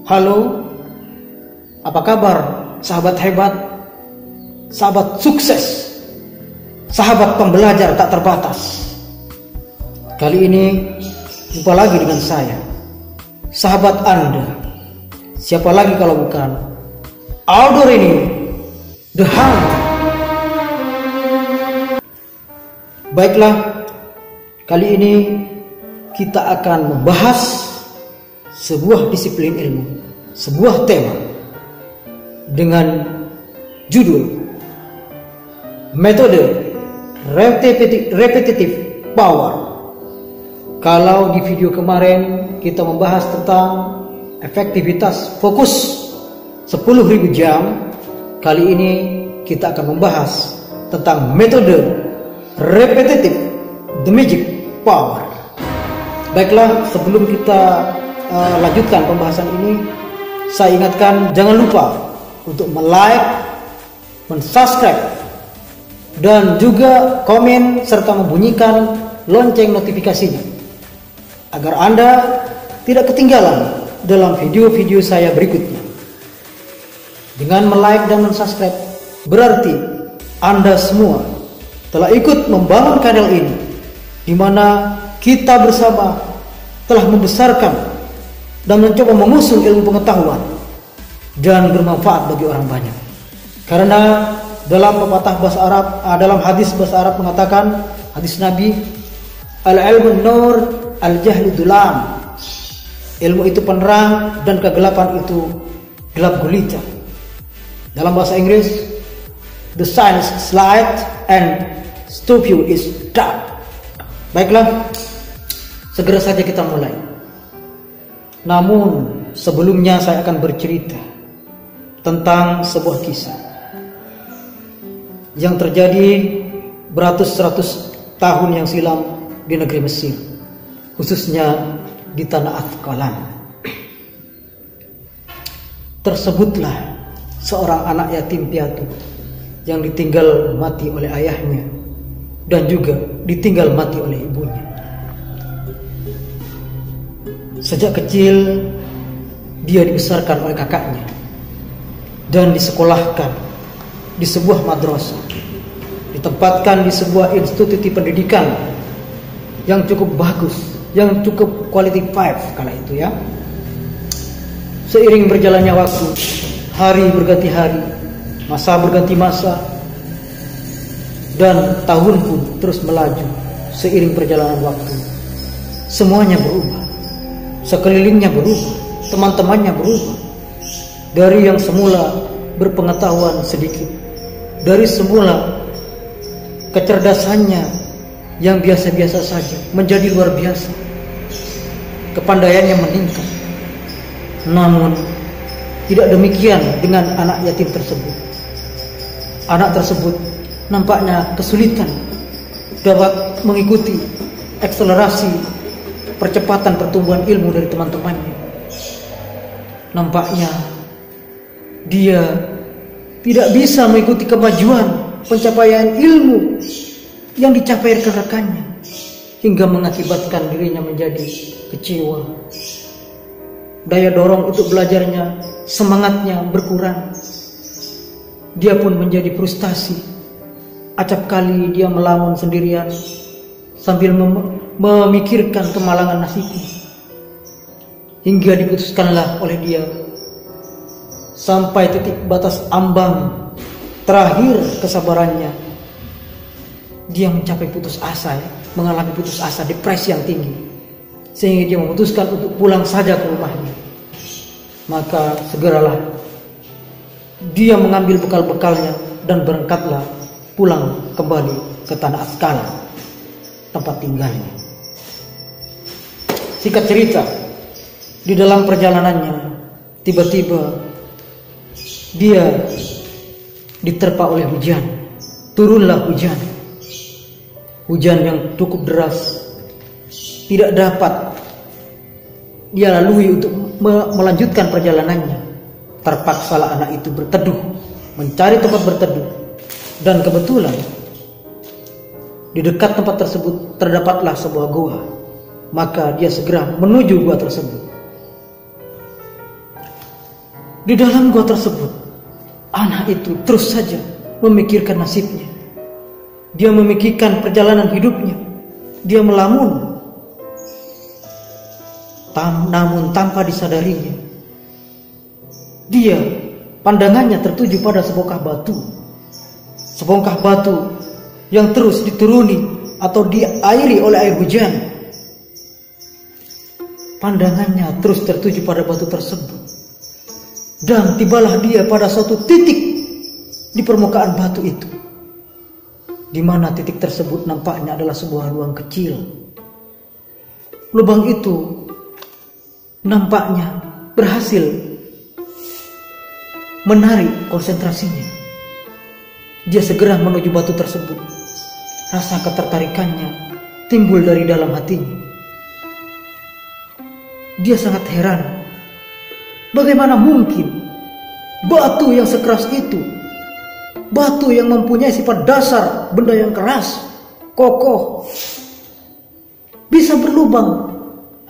Halo, apa kabar sahabat hebat, sahabat sukses, sahabat pembelajar tak terbatas. Kali ini jumpa lagi dengan saya, sahabat Anda. Siapa lagi kalau bukan Aldo Rini, The Hound. Baiklah, kali ini kita akan membahas sebuah disiplin ilmu, sebuah tema dengan judul metode repetitive power. Kalau di video kemarin kita membahas tentang efektivitas fokus 10.000 jam, kali ini kita akan membahas tentang metode repetitive the magic power. Baiklah, sebelum kita lanjutkan pembahasan ini, saya ingatkan jangan lupa untuk like, subscribe, dan juga komen serta membunyikan lonceng notifikasinya agar Anda tidak ketinggalan dalam video-video saya berikutnya. Dengan like dan subscribe berarti Anda semua telah ikut membangun kanal ini, di mana kita bersama telah membesarkan dan mencoba mengusung ilmu pengetahuan dan bermanfaat bagi orang banyak. Karena dalam pepatah bahasa Arab, dalam hadis bahasa Arab mengatakan, hadis Nabi, al-ilmu nur, al-jahlu dulam. Ilmu itu penerang dan kegelapan itu gelap gulita. Dalam bahasa Inggris, the science is light and stupid is dark. Baiklah, segera saja kita mulai. Namun sebelumnya saya akan bercerita tentang sebuah kisah yang terjadi beratus-ratus tahun yang silam di negeri Mesir, khususnya di tanah Afkalan. Tersebutlah seorang anak yatim piatu yang ditinggal mati oleh ayahnya dan juga ditinggal mati oleh ibunya. Sejak kecil dia dibesarkan oleh kakaknya dan disekolahkan di sebuah madrasah, ditempatkan di sebuah institusi pendidikan yang cukup bagus, yang cukup quality 5 kala itu ya. Seiring berjalannya waktu, hari berganti hari, masa berganti masa, dan tahun pun terus melaju. Seiring perjalanan waktu, semuanya berubah. Sekelilingnya berubah, teman-temannya berubah. Dari yang semula berpengetahuan sedikit, dari semula kecerdasannya yang biasa-biasa saja menjadi luar biasa. Kepandaiannya meningkat. Namun tidak demikian dengan anak yatim tersebut. Anak tersebut nampaknya kesulitan dapat mengikuti akselerasi percepatan pertumbuhan ilmu dari teman-temannya. Nampaknya dia tidak bisa mengikuti kemajuan pencapaian ilmu yang dicapai rekan-rekannya, hingga mengakibatkan dirinya menjadi kecewa. Daya dorong untuk belajarnya, semangatnya berkurang. Dia pun menjadi frustasi. Acap kali dia melamun sendirian sambil memikirkan kemalangan nasibnya, hingga diputuskanlah oleh dia sampai titik batas ambang terakhir kesabarannya. Dia mencapai putus asa, mengalami putus asa, depresi yang tinggi, sehingga dia memutuskan untuk pulang saja ke rumahnya. Maka segeralah dia mengambil bekal-bekalnya dan berangkatlah pulang kembali ke tanah Afkalan, tempat tinggalnya. Singkat cerita, di dalam perjalanannya tiba-tiba dia diterpa oleh hujan. Turunlah hujan. Hujan yang cukup deras, tidak dapat dia lalui untuk melanjutkan perjalanannya. Terpaksalah anak itu berteduh, mencari tempat berteduh. Dan kebetulan Di dekat tempat tersebut terdapatlah sebuah gua. Maka dia segera menuju gua tersebut. Di dalam gua tersebut, anak itu terus saja memikirkan nasibnya. Dia memikirkan perjalanan hidupnya. Dia melamun. Namun tanpa disadarinya, dia pandangannya tertuju pada sebongkah batu. Sebongkah batu yang terus dituruni atau diairi oleh air hujan. Pandangannya terus tertuju pada batu tersebut. Dan tibalah dia pada suatu titik di permukaan batu itu, di mana titik tersebut nampaknya adalah sebuah ruang kecil. Lubang itu nampaknya berhasil menarik konsentrasinya. Dia segera menuju batu tersebut. Rasa ketertarikannya timbul dari dalam hatinya. Dia sangat heran. Bagaimana mungkin batu yang sekeras itu, batu yang mempunyai sifat dasar, benda yang keras, kokoh, bisa berlubang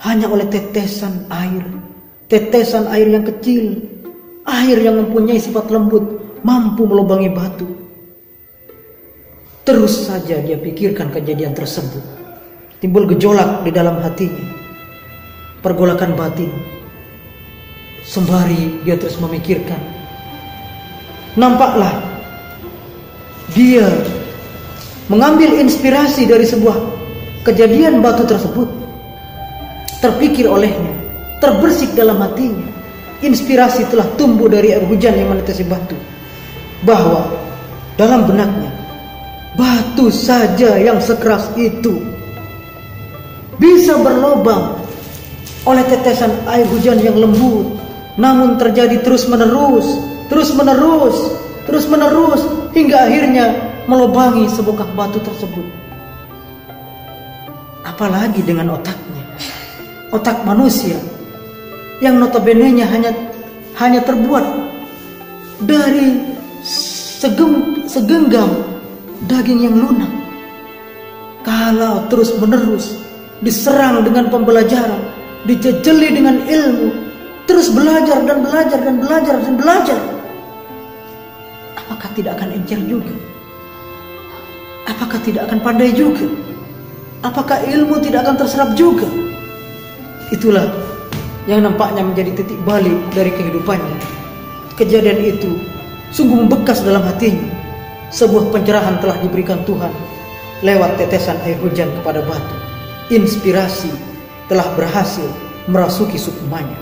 hanya oleh tetesan air yang kecil, air yang mempunyai sifat lembut, mampu melubangi batu. Terus saja dia pikirkan kejadian tersebut. Timbul gejolak di dalam hatinya, pergolakan batin. Sembari dia terus memikirkan, nampaklah dia mengambil inspirasi dari sebuah kejadian batu tersebut. Terpikir olehnya, terbersih dalam hatinya. Inspirasi telah tumbuh dari air hujan yang menetesi batu, bahwa dalam benaknya, batu saja yang sekeras itu bisa berlubang oleh tetesan air hujan yang lembut. Namun terjadi terus menerus hingga akhirnya melubangi sebongkah batu tersebut. Apalagi dengan otaknya, otak manusia yang notabene-nya hanya terbuat dari segenggam daging yang lunak. Kalau terus menerus diserang dengan pembelajaran, dijejeli dengan ilmu, terus belajar, apakah tidak akan encer juga? Apakah tidak akan pandai juga? Apakah ilmu tidak akan terserap juga? Itulah yang nampaknya menjadi titik balik dari kehidupannya. Kejadian itu sungguh membekas dalam hatinya. Sebuah pencerahan telah diberikan Tuhan lewat tetesan air hujan kepada batu. Inspirasi telah berhasil merasuki sukmanya.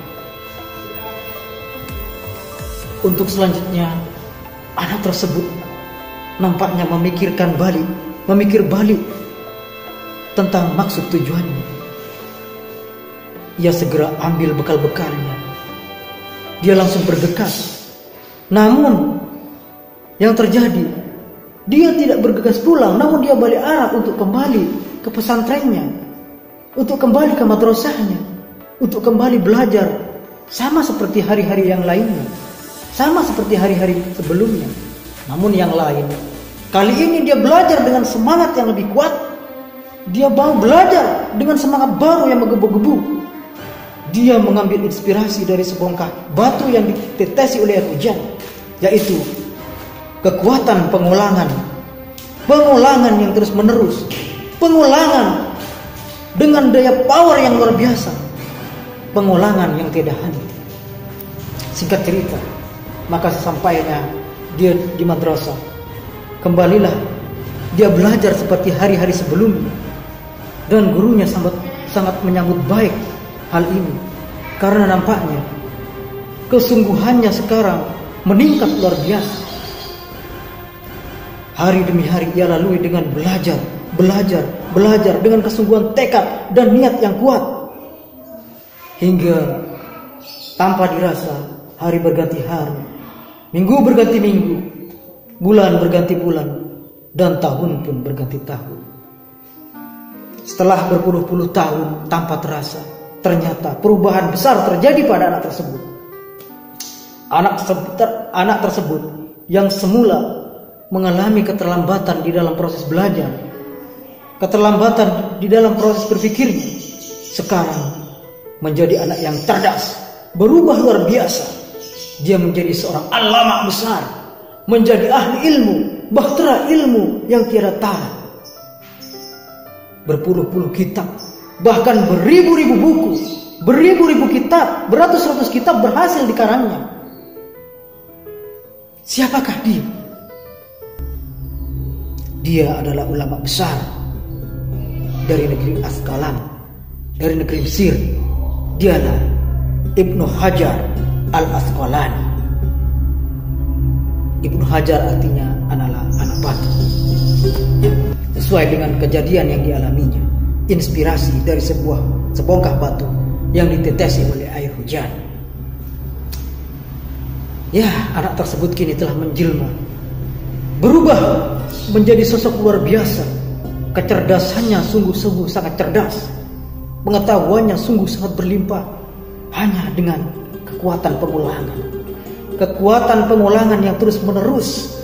Untuk selanjutnya, anak tersebut nampaknya memikir balik tentang maksud tujuannya. Ia segera ambil bekal-bekalnya. Dia langsung bergegas. Namun yang terjadi, dia tidak bergegas pulang, namun dia balik arah untuk kembali ke pesantrennya, untuk kembali ke madrasahnya, untuk kembali belajar, sama seperti hari-hari yang lainnya, sama seperti hari-hari sebelumnya. Namun yang lain, kali ini dia belajar dengan semangat yang lebih kuat. Dia mau belajar dengan semangat baru yang menggebu-gebu. Dia mengambil inspirasi dari sebongkah batu yang ditetesi oleh air hujan, yaitu kekuatan pengulangan yang terus menerus, pengulangan dengan daya power yang luar biasa, pengulangan yang tidak henti. Singkat cerita, maka sesampainya dia di madrasah, kembalilah dia belajar seperti hari-hari sebelumnya, dan gurunya sangat menyambut baik hal ini, karena nampaknya kesungguhannya sekarang meningkat luar biasa. Hari demi hari ia lalui dengan belajar dengan kesungguhan tekad dan niat yang kuat, hingga tanpa dirasa hari berganti hari, minggu berganti minggu, bulan berganti bulan, dan tahun pun berganti tahun. Setelah berpuluh-puluh tahun tanpa terasa, ternyata perubahan besar terjadi pada anak tersebut. Anak tersebut yang semula mengalami keterlambatan di dalam proses belajar, keterlambatan di dalam proses berpikirnya, sekarang menjadi anak yang cerdas, berubah luar biasa. Dia menjadi seorang alama besar, menjadi ahli ilmu, bahtera ilmu yang tiada tara. Berpuluh-puluh kitab, bahkan beribu-ribu buku, beribu-ribu kitab, beratus-ratus kitab berhasil dikarangnya. Siapakah dia? Dia adalah ulama besar dari negeri Asqalan, dari negeri Mesir. Dialah Ibnu Hajar al-Asqalani. Ibnu Hajar artinya adalah anak batu, ya, sesuai dengan kejadian yang dialaminya. Inspirasi dari sebongkah batu yang ditetesi oleh air hujan. Ya, anak tersebut kini telah menjelma, berubah menjadi sosok luar biasa. Kecerdasannya sungguh-sungguh sangat cerdas, pengetahuannya sungguh sangat berlimpah, hanya dengan kekuatan pengulangan. Kekuatan pengulangan yang terus-menerus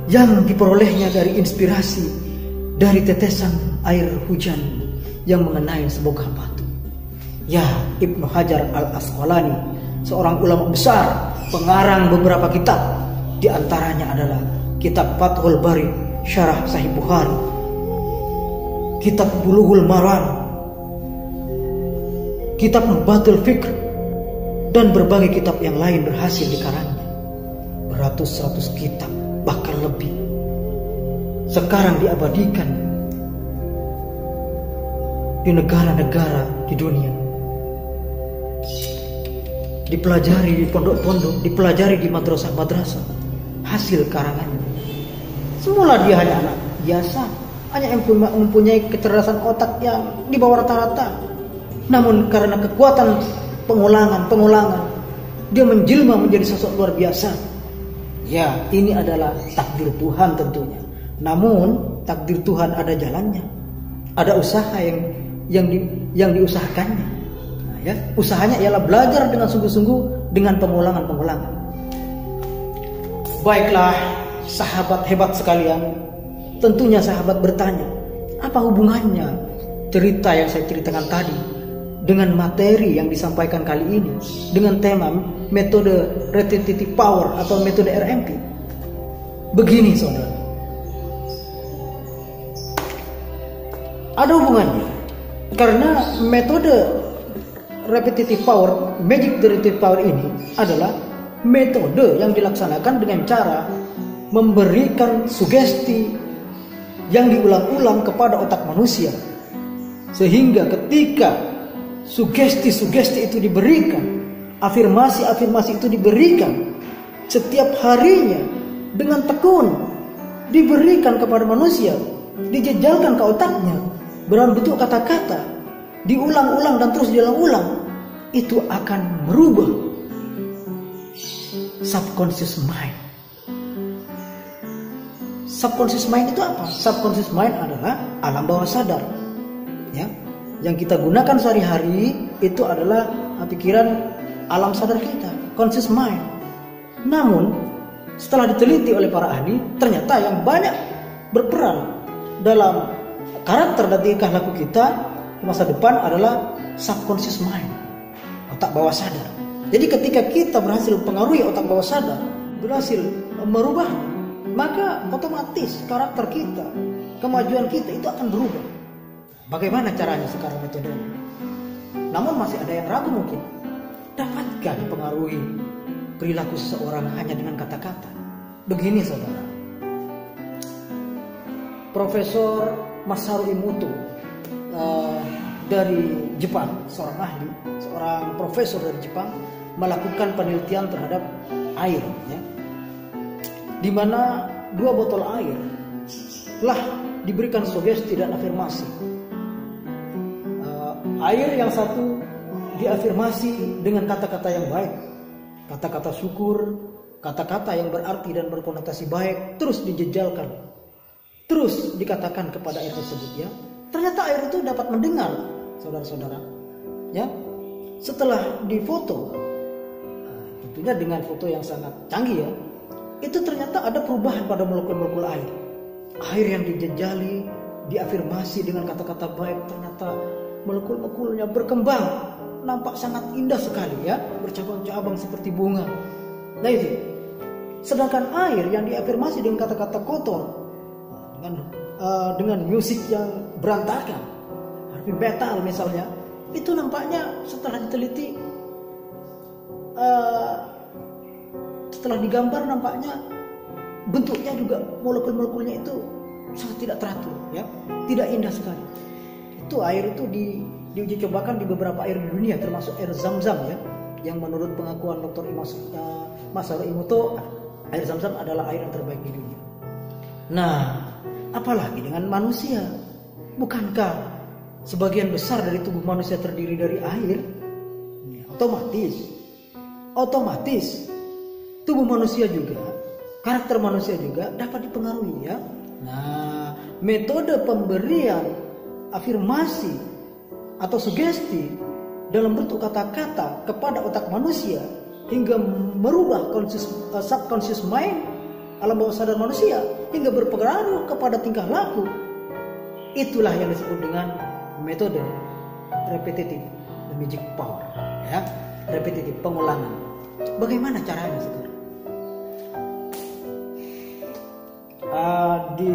yang diperolehnya dari inspirasi dari tetesan air hujan yang mengenai sebongkah batu. Ya, Ibnu Hajar al-Asqalani, seorang ulama besar, pengarang beberapa kitab. Di antaranya adalah kitab Fathul Bari, Syarah Sahih Bukhari, kitab Bulughul Maram, kitab Nubatul Fikr, dan berbagai kitab yang lain berhasil dikarangnya. Beratus-ratus kitab, bahkan lebih, sekarang diabadikan di negara-negara di dunia, dipelajari di pondok-pondok, dipelajari di madrasah-madrasah. Hasil karangannya, semula dia hanya anak biasa, hanya mempunyai kecerdasan otak yang di bawah rata-rata. Namun karena kekuatan pengulangan, dia menjelma menjadi sosok luar biasa. Ya, ini adalah takdir Tuhan tentunya. Namun takdir Tuhan ada jalannya, ada usaha yang diusahakannya. Nah, ya, usahanya ialah belajar dengan sungguh-sungguh dengan pengulangan. Baiklah, sahabat hebat sekalian, tentunya sahabat bertanya, apa hubungannya cerita yang saya ceritakan tadi dengan materi yang disampaikan kali ini, dengan tema metode repetitive power atau metode RMP? Begini saudara, ada hubungannya. Karena metode repetitive power, magic repetitive power ini adalah metode yang dilaksanakan dengan cara memberikan sugesti yang diulang-ulang kepada otak manusia, sehingga ketika sugesti-sugesti itu diberikan, afirmasi-afirmasi itu diberikan setiap harinya dengan tekun, diberikan kepada manusia, dijejalkan ke otaknya dalam bentuk kata-kata, diulang-ulang dan terus diulang-ulang, itu akan merubah subconscious mind. Subconscious mind itu apa? Subconscious mind adalah alam bawah sadar, ya. Yang kita gunakan sehari-hari itu adalah pikiran alam sadar kita, conscious mind. Namun setelah diteliti oleh para ahli, ternyata yang banyak berperan dalam karakter dan tingkah laku kita di masa depan adalah subconscious mind, otak bawah sadar. Jadi ketika kita berhasil mempengaruhi otak bawah sadar, berhasil merubah, maka otomatis karakter kita, kemajuan kita itu akan berubah. Bagaimana caranya sekarang metodenya? Namun masih ada yang ragu mungkin. Dapatkah dipengaruhi perilaku seseorang hanya dengan kata-kata? Begini saudara, Profesor Masaru Emoto dari Jepang, seorang ahli, seorang profesor dari Jepang, melakukan penelitian terhadap air, ya, di mana 2 botol air telah diberikan sugesti dan afirmasi. Air yang satu diafirmasi dengan kata-kata yang baik, kata-kata syukur, kata-kata yang berarti dan berkonotasi baik, terus dijejalkan, terus dikatakan kepada air tersebut, ya. Ternyata air itu dapat mendengar, saudara-saudara, ya. Setelah difoto, tentunya dengan foto yang sangat canggih, ya, itu ternyata ada perubahan pada molekul-molekul air. Air yang dijejali diafirmasi dengan kata-kata baik, ternyata molekul-molekulnya berkembang, nampak sangat indah sekali ya, bercabang-cabang seperti bunga. Nah itu. Sedangkan air yang diafirmasi dengan kata-kata kotor, dengan musik yang berantakan, heavy metal misalnya, itu nampaknya setelah diteliti, setelah digambar, nampaknya bentuknya juga molekul-molekulnya itu sangat tidak teratur ya, tidak indah sekali. Itu air itu diuji cobakan di beberapa air di dunia, termasuk air Zam-Zam ya, yang menurut pengakuan Dr. Masaru Emoto, air Zam-Zam adalah air yang terbaik di dunia. Nah, apalagi dengan manusia? Bukankah sebagian besar dari tubuh manusia terdiri dari air? Ya, otomatis tubuh manusia juga, karakter manusia juga dapat dipengaruhi ya. Nah, metode pemberian afirmasi atau sugesti dalam bentuk kata-kata kepada otak manusia hingga merubah subconscious mind, alam bawah sadar manusia, hingga berpengaruh kepada tingkah laku. Itulah yang disebut dengan metode repetitif magic power ya, repetitif, pengulangan. Bagaimana caranya sekarang? Di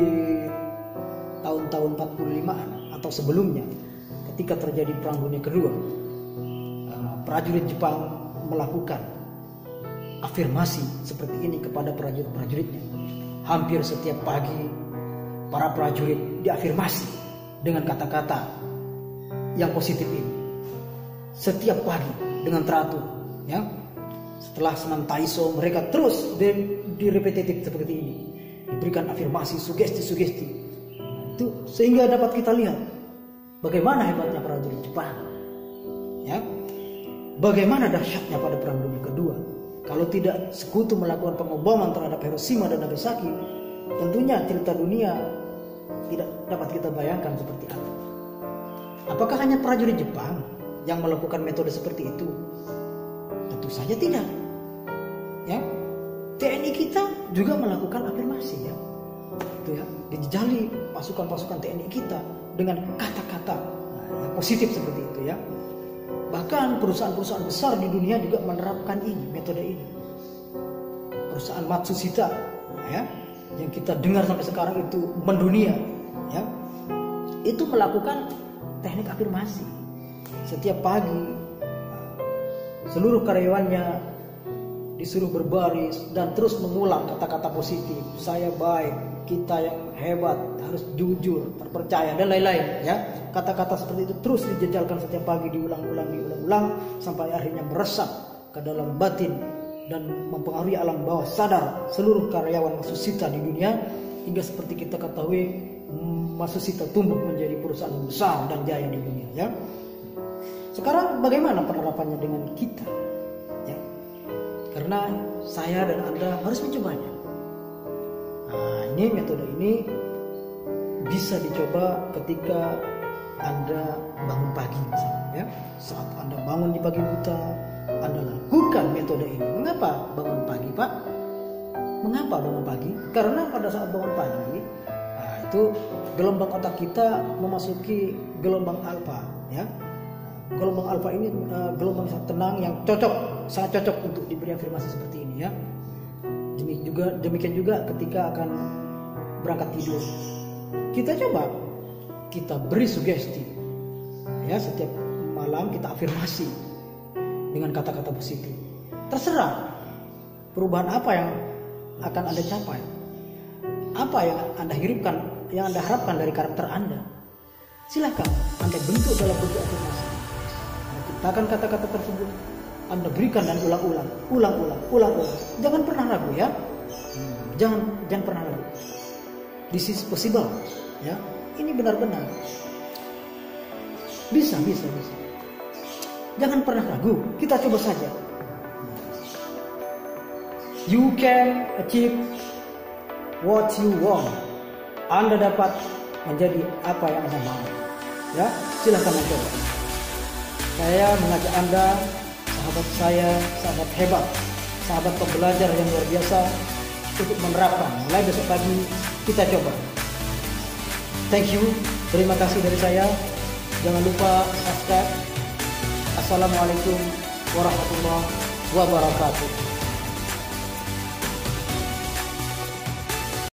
tahun-tahun 45-an atau sebelumnya, ketika terjadi Perang Dunia Kedua, prajurit Jepang melakukan afirmasi seperti ini kepada prajurit-prajuritnya. Hampir setiap pagi para prajurit diafirmasi dengan kata-kata yang positif ini. Setiap pagi dengan teratur ya. Setelah senam Taiso, mereka terus direpetitif seperti ini, diberikan afirmasi, sugesti-sugesti. Itu sehingga dapat kita lihat bagaimana hebatnya prajurit Jepang ya, bagaimana dahsyatnya pada Perang Dunia Kedua. Kalau tidak sekutu melakukan pengoboman terhadap Hiroshima dan Nagasaki, tentunya cerita dunia tidak dapat kita bayangkan seperti apa. Apakah hanya prajurit Jepang yang melakukan metode seperti itu? Tentu saja tidak ya. TNI kita juga melakukan afirmasi ya, itu ya, dijejali pasukan-pasukan TNI kita dengan kata-kata yang positif seperti itu ya. Bahkan perusahaan-perusahaan besar di dunia juga menerapkan ini, metode ini. Perusahaan Matsushita ya, yang kita dengar sampai sekarang itu mendunia ya, itu melakukan teknik afirmasi. Setiap pagi seluruh karyawannya disuruh berbaris dan terus mengulang kata-kata positif. Saya baik, kita yang hebat, harus jujur, terpercaya, dan lain-lain ya. Kata-kata seperti itu terus dijejalkan setiap pagi, diulang-ulang sampai akhirnya meresap ke dalam batin dan mempengaruhi alam bawah sadar seluruh karyawan Matsushita di dunia, hingga seperti kita ketahui Matsushita tumbuh menjadi perusahaan yang besar dan jaya di dunia ya. Sekarang bagaimana penerapannya dengan kita ya? Karena saya dan Anda harus mencobanya. Nah, ini metode ini bisa dicoba ketika Anda bangun pagi misalnya ya. Saat Anda bangun di pagi buta, Anda lakukan metode ini. Mengapa bangun pagi, Pak? Mengapa bangun pagi? Karena pada saat bangun pagi, itu gelombang otak kita memasuki gelombang alfa ya. Gelombang alfa ini gelombang sangat tenang yang sangat cocok untuk diberi afirmasi seperti ini ya. Demikian juga ketika akan berangkat tidur. Kita coba, kita beri sugesti ya, setiap malam kita afirmasi dengan kata-kata positif. Terserah perubahan apa yang akan Anda capai, apa yang Anda harapkan dari karakter Anda. Silakan Anda bentuk dalam bentuk afirmasi. Ciptakan kata-kata tersebut, Anda berikan dan ulang-ulang. Jangan pernah ragu ya. Jangan pernah ragu. This is possible ya. Ini benar-benar bisa. Jangan pernah ragu. Kita coba saja. You can achieve what you want. Anda dapat menjadi apa yang Anda mau. Ya, silakan mencoba. Saya mengajak Anda, sahabat saya, sahabat hebat, sahabat pembelajar yang luar biasa, untuk menerapkan. Mulai besok pagi kita coba. Thank you, terima kasih dari saya. Jangan lupa subscribe. Assalamualaikum warahmatullahi wabarakatuh.